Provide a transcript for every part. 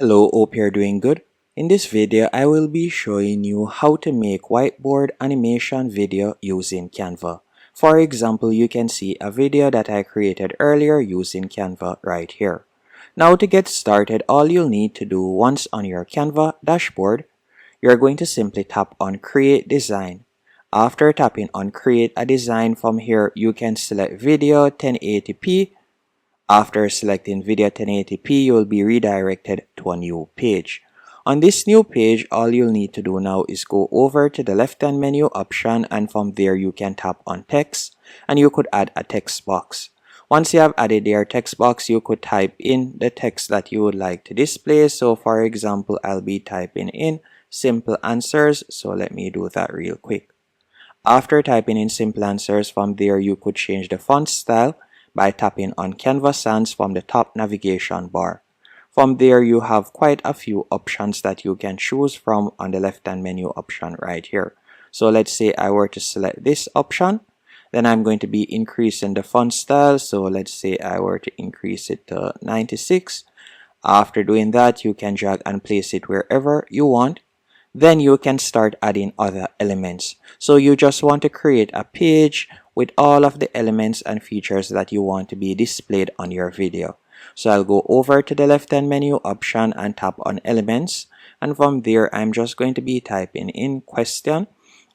Hello, hope you're doing good. In this video, I will be showing you how to make whiteboard animation video using Canva. For example, you can see a video that I created earlier using Canva right here. Now to get started, all you'll need to do once on your Canva dashboard, you're going to simply tap on Create Design. After tapping on Create a Design, from here you can select Video 1080p. After selecting Video 1080p, you will be redirected to a new page. On this new page, all you'll need to do now is go over to the left-hand menu option, and from there you can tap on Text and you could add a text box. Once you have added your text box, you could type in the text that you would like to display. So for example, I'll be typing in simple answers. So let me do that real quick. After typing in simple answers, from there you could change the font style by tapping on Canva Sans from the top navigation bar. From there you have quite a few options that you can choose from on the left hand menu option right here. So let's say I were to select this option, then I'm going to be increasing the font style. So let's say I were to increase it to 96. After doing that, you can drag and place it wherever you want. Then you can start adding other elements. So you just want to create a page with all of the elements and features that you want to be displayed on your video. So I'll go over to the left hand menu option and tap on elements, and from there I'm just going to be typing in question,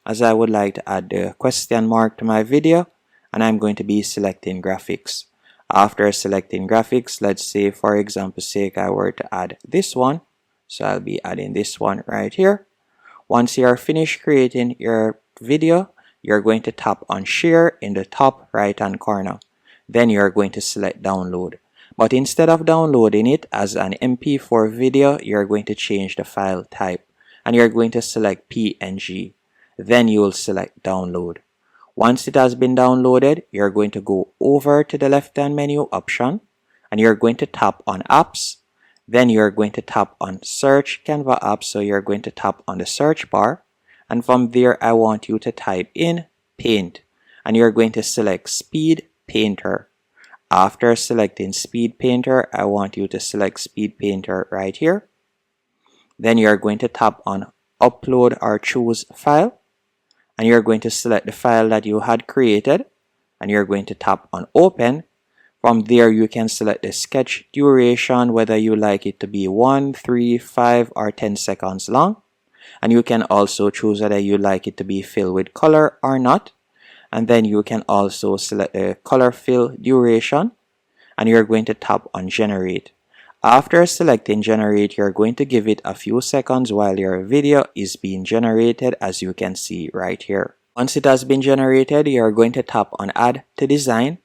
as I would like to add the question mark to my video, and I'm going to be selecting graphics. After selecting graphics, let's say for example's sake I were to add this one, so I'll be adding this one right here. Once you are finished creating your video, you're going to tap on share in the top right hand corner. Then you're going to select download. But instead of downloading it as an MP4 video, you're going to change the file type and you're going to select PNG. Then you will select download. Once it has been downloaded, you're going to go over to the left hand menu option and you're going to tap on apps. Then you're going to tap on search Canva apps. So you're going to tap on the search bar. And from there, I want you to type in Paint. And you're going to select Speed Painter. After selecting Speed Painter, I want you to select Speed Painter right here. Then you're going to tap on Upload or Choose File. And you're going to select the file that you had created. And you're going to tap on Open. From there, you can select the sketch duration, whether you like it to be 1, 3, 5, or 10 seconds long. And you can also choose whether you like it to be filled with color or not. And then you can also select the color fill duration. And you're going to tap on Generate. After selecting Generate, you're going to give it a few seconds while your video is being generated, as you can see right here. Once it has been generated, you're going to tap on Add to Design.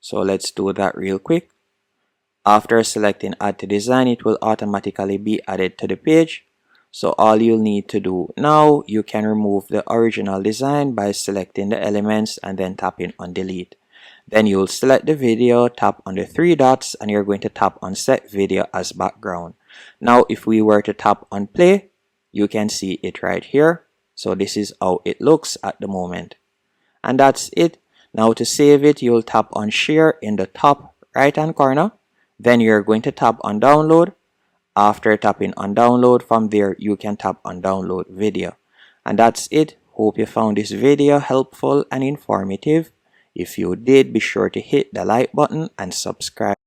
So let's do that real quick. After selecting Add to Design, it will automatically be added to the page. So all you'll need to do now, you can remove the original design by selecting the elements and then tapping on Delete. Then you'll select the video, tap on the three dots, and you're going to tap on Set Video as Background. Now if we were to tap on Play, you can see it right here. So this is how it looks at the moment. And that's it. Now to save it, you'll tap on Share in the top right hand corner. Then you're going to tap on Download. After tapping on Download, from there you can tap on Download Video. And that's it. Hope you found this video helpful and informative. If you did, be sure to hit the like button and subscribe.